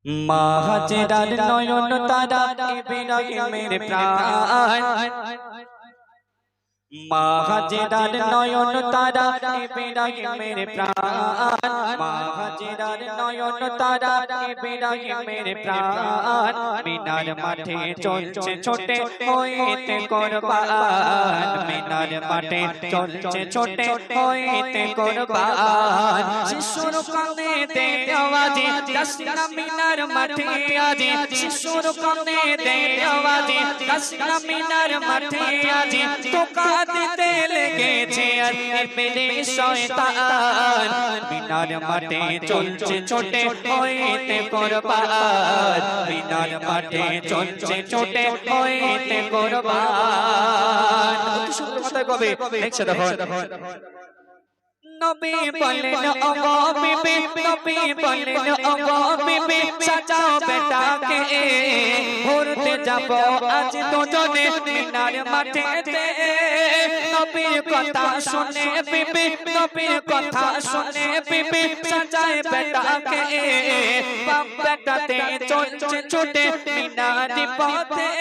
হাজেরার নয়ন তারা ইব্রাহিমের প্রাণ হাজেরার নয়ন তারা ইব্রাহিমের প্রাণ হাজেরার নয়ন তারা ইব্রাহিমের প্রাণ মিনার মাঠে চলছে ছোটে হইতে কুরবান মিনার মাঠে চলছে ছোটে হইতে কুরবান শিশুর কানেতে আওয়াজে কাসনা মিনার মাঠে আজি শিশুর কানেতে আওয়াজে কাসনা মিনার মাঠে আজি তোকা দিতে লেগেছে আর পেলে শয়তান মিনার মাঠে চলছে ছোটে হইতে কুরবান মিনার মাঠে চলছে ছোটে হইতে কুরবান কত সুন্দর কথা কবে দেখছে দেখো নবী বলেন ওগো বিবি নবী বলেন ওগো বিবি সাজাও বেটাকে ঘুরতে যাব আজ দুজনে মিনার মাঠেতে নবীর কথা শুনে বিবি নবীর কথা শুনে বিবি সাজায় বেটাকে বাপ বেটাতে চলছে ছুটে মিনার পথে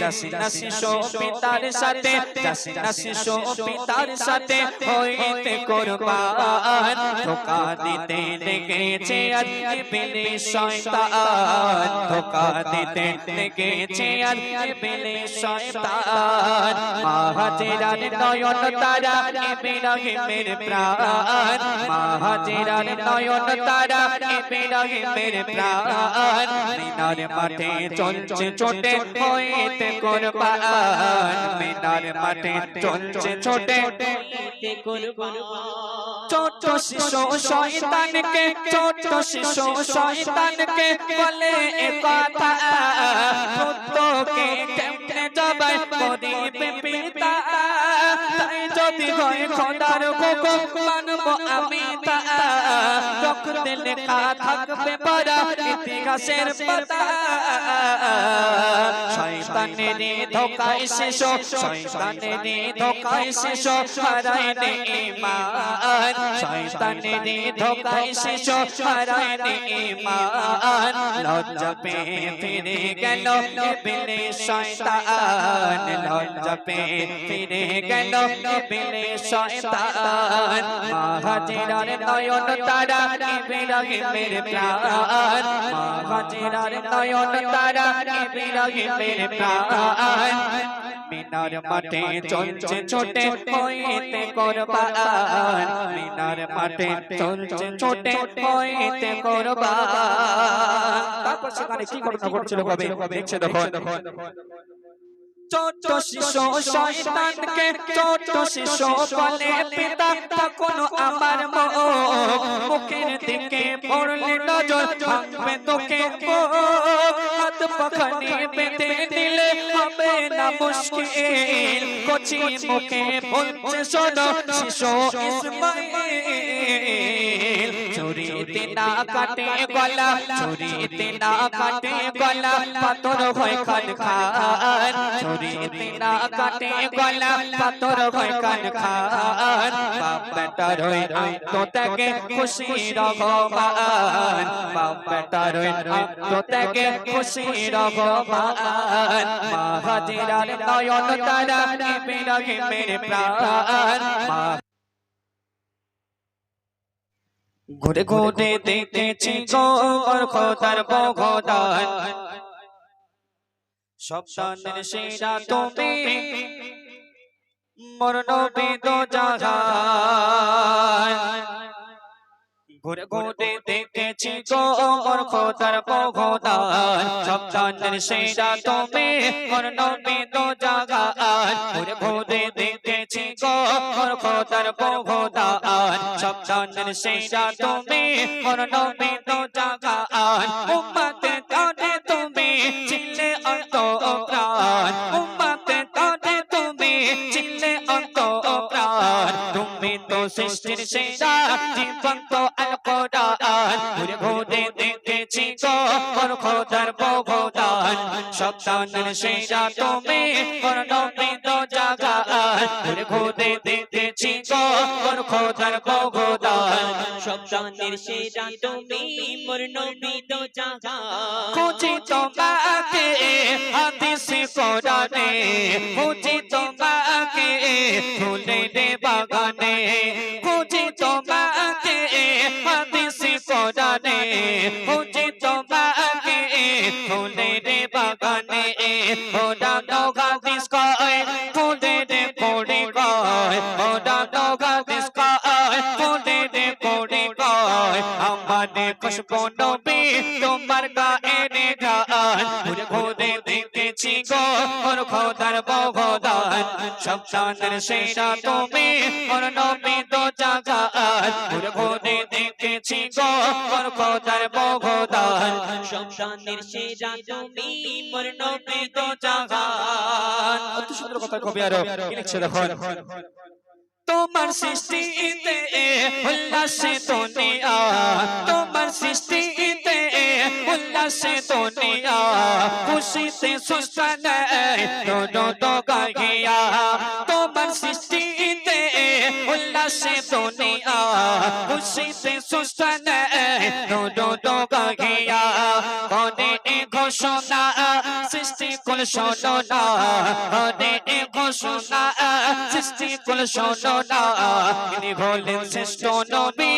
জাসিনা শিশু পিতার সাথে জাসিনা শিশু পিতার সাথে হইতে কুরবান ধোঁকা দিতে লেগেছে আর ইবলিস শয়তান ধোঁকা দিতে লেগেছে আর ইবলিস শয়তান হাজেরার নয়ন তারা ইব্রাহিমের প্রাণ হাজেরার নয়ন তারা ইব্রাহিমের প্রাণ মিনার মাঠে চলছে ছোটে হইতে কুরবান মিনার মাঠে চলছে ছোটে ছোট শিশু শয়তানকে ছোট শিশু শয়তানকে বলে কথা পুত্রকে কেমনে জবাই করিবে পিতা তাই যদি হয় খোদার হুকুম মানব আমি তা রক্তে লেখা থাকবে পড়া ইতিহাসের পাতা শয়তানের ধোঁকায় শিশু শয়তানের ধোঁকায় শিশু হারাইলে ঈমান শয়তানের ধোঁকায় শিশু হারাইলে ঈমান লজ্জা পেয়ে ফিরে গেল ইবলিস শয়তান লজ্জা পেয়ে ফিরে গেল ইবলিস শয়তান হাজেরার নয়ন তারা ইব্রাহিমের প্রাণ হাজেরার নয়ন তারা ইব্রাহিমের প্রাণ মিনার মাঠে চলছে ছোটে হইতে কুরবান মিনার মাঠে চলছে ছোটে হইতে কুরবান তারপর সেখানে কি ঘটনা ঘটছিল কবে দেখছে দেখো ছোট শিশু শয়তানকে ছোট শিশু বলে পিতা তখন আমার মুখের দিকে পড়লে নজর ভাঙবে তোকে হাত পাখানে বেঁধে দিলে হবে না মুশকিল কচি মুখে বলছে শোনো শিশু ইসমাইল ছুরিতে না কাটে গলা ছুরিতে না কাটে গলা পাথর হয় খান খান ছুরিতে না কাটে গলা পাথর হয় খান খান বাপ বেটার হই তো তাকে খুশি রহমান বাপ বেটার হই তো তাকে খুশি রহমান হাজেরার নয়ন তারা ইব্রাহিমের প্রাণ ঘুরে ঘুরে দেখেছি গো খোদার বগদান সব শানের সেরা তুমি মোর নবী দো জাহান ঘুরে ঘুরে দেখেছি গো মোর খোদার বগদান সব শানের সেরা তুমি মোর নবী দো জাহান ঘুরে ঘুরে দেখেছি গো মোর খোদার বগদান সব শানের সেরা তুমি মোর নবী দো জাহান উম্মতে তারে তুমি ছিলে অন্ত প্রাণ উম্মতে তারে তুমি ছিলে অন্ত প্রাণ তুমি তো সৃষ্টির সেরা জীবন্ত আল কোরআন ঘুরে ঘুরে ঘুরে দেখেছি গো মোর খোদার বগদান সন্তানের সেরা তুমি মোর নবী দো জাগান ঘুরে ঘুরে দেখেছি গো মোর খোদার বগদান সন্তানের সেরা তুমি মোর নবী দো জাগান খুঁজি তোমাকে হাদিসে কোরআনে খুঁজি তোমাকে ফুলের বাগানে খুঁজি তোমাকে হাদিসে কোরআনে খুঁজি তোমাকে ফুলের বাগানে ওরা হাদিস কয় ফুলের পড়ে কয় ওরা হাদিস কয় ফুলের পড়ে কয় আমাদের খুশবু নবী তোমার গায়ে গান ঘুরে ঘুরে দেখেছি গো মোর খোদার বগদান সন্তানের সেরা তুমি মোর নবী দো জাগান ঘুরে ঘুরে দেখেছি গো মোর খোদার বগদান সন্তানের সেরা তুমি মোর নবী দো জাগান অত সুন্দর কথা কবি আরো কি লিখছে দেখুন তোমার সৃষ্টিতে উল্লাসে দুনিয়া তোমার সৃষ্টিতে উল্লাসে দুনিয়া খুশিতে সুস্তানে দোনো তো গাইয়া তোমার সৃষ্টিতে উল্লাসে দুনিয়া খুশিতে সুস্তানে দোনো তো গাইয়া কোনে ঘোষণা সৃষ্টি কুল শোনো না কোনে ঘোষণা সৃষ্টি কুল শোনো না তিনি হলেন শ্রেষ্ঠ নবী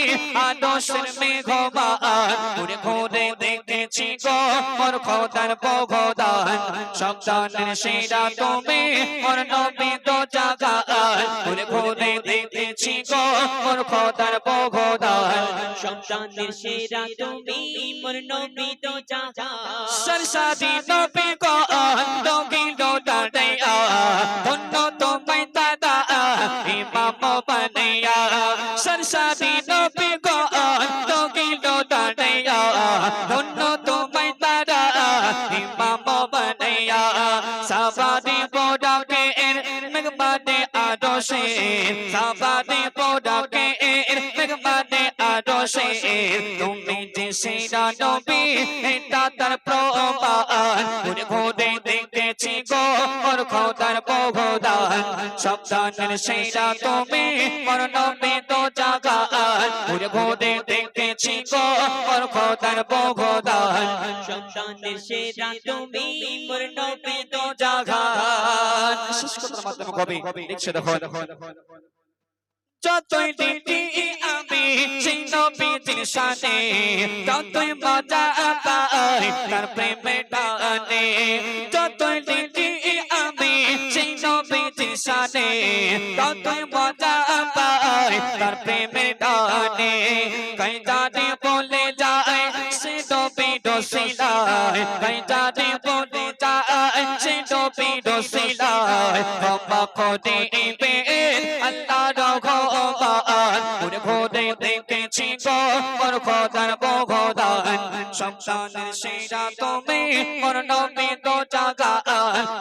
আদর্শের মেঘবান ঘুরে ঘুরে দেখেছি গো মোর খোদার বগদান সন্তানের সেরা তুমি মোর নবী দো জাগান ঘুরে ঘুরে দেখেছি গো মোর খোদার বগদান সন্তানের সেরা তুমি মোর নবী দো জাগান সরসাদি নবী গো দোগিলো দাঁড়াইয়া ধন্য তোমায় দাদা ইমাম বানাইয়া সরসাদি নবী গো দোগিলো দাঁড়াইয়া ধন্য তোমায় দাদা ইমাম বানাইয়া সাবাদি বোডাকে মেঘবাদে আদর্শে সাবাদি বোডাকে মেঘবাদে আদর্শে তুমি যে সেরা নবী এটা তার প্রমাণ ঘুরে ঘুরে দেখেছি গো মোর খোদার বগদান সন্তানের সেরা তুমি মোর নবী দো জাগান ঘুরে ঘুরে দেখেছি গো মোর খোদার বগদান সন্তানের সেরা তুমি মোর নবী দো জাগান শেষ কথার মাধ্যমে কবি লিখছে দেখুন যতই দেখি আমি সেই নবীর শানে ততই মজা পাই তার প্রেমে টানে যতই দেখি আমি সেই নবীর শানে ততই মজা পাই তার প্রেমে টানে কই জানে বলে যায় সে নবী দোষিলায় কই জানে বলে যায় সে নবী দোষিলায় ক্ষমা করে দিবে আল্লাহ রঘবান ঘুরে ঘুরে দেখেছি গো মোর খোদার বগদান সন্তানের সেরা তুমি মোর নবী দো জাগান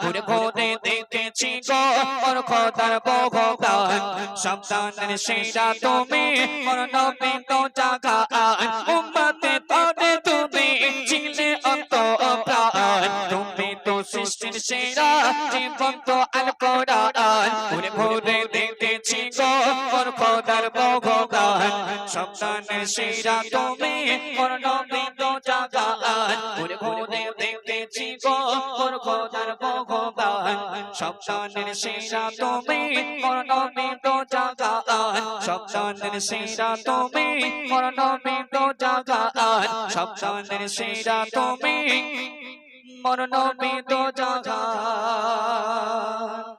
ঘুরে ঘুরে দেখেছি গো মোর খোদার বগদান সন্তানের সেরা তুমি মোর নবী দো জাগান উম্মতে তবে তুমি ছিলে অন্ত প্রাণ তুমি তো সৃষ্টির সেরা জীবন তো আল কোরআন ঘুরে ঘুরে দেখেছি গো মোর খোদার বগদান সন্তানের সেরা তুমি মোর নবী দো জাগান ঘুরে ঘুরে দেখেছি গো মোর খোদার বগদান সন্তানের সেরা তুমি মোর নবী দো জাগান সন্তানের সেরা তুমি মোর নবী দো জাগান সন্তানের সেরা তুমি মোর নবী দো জাগান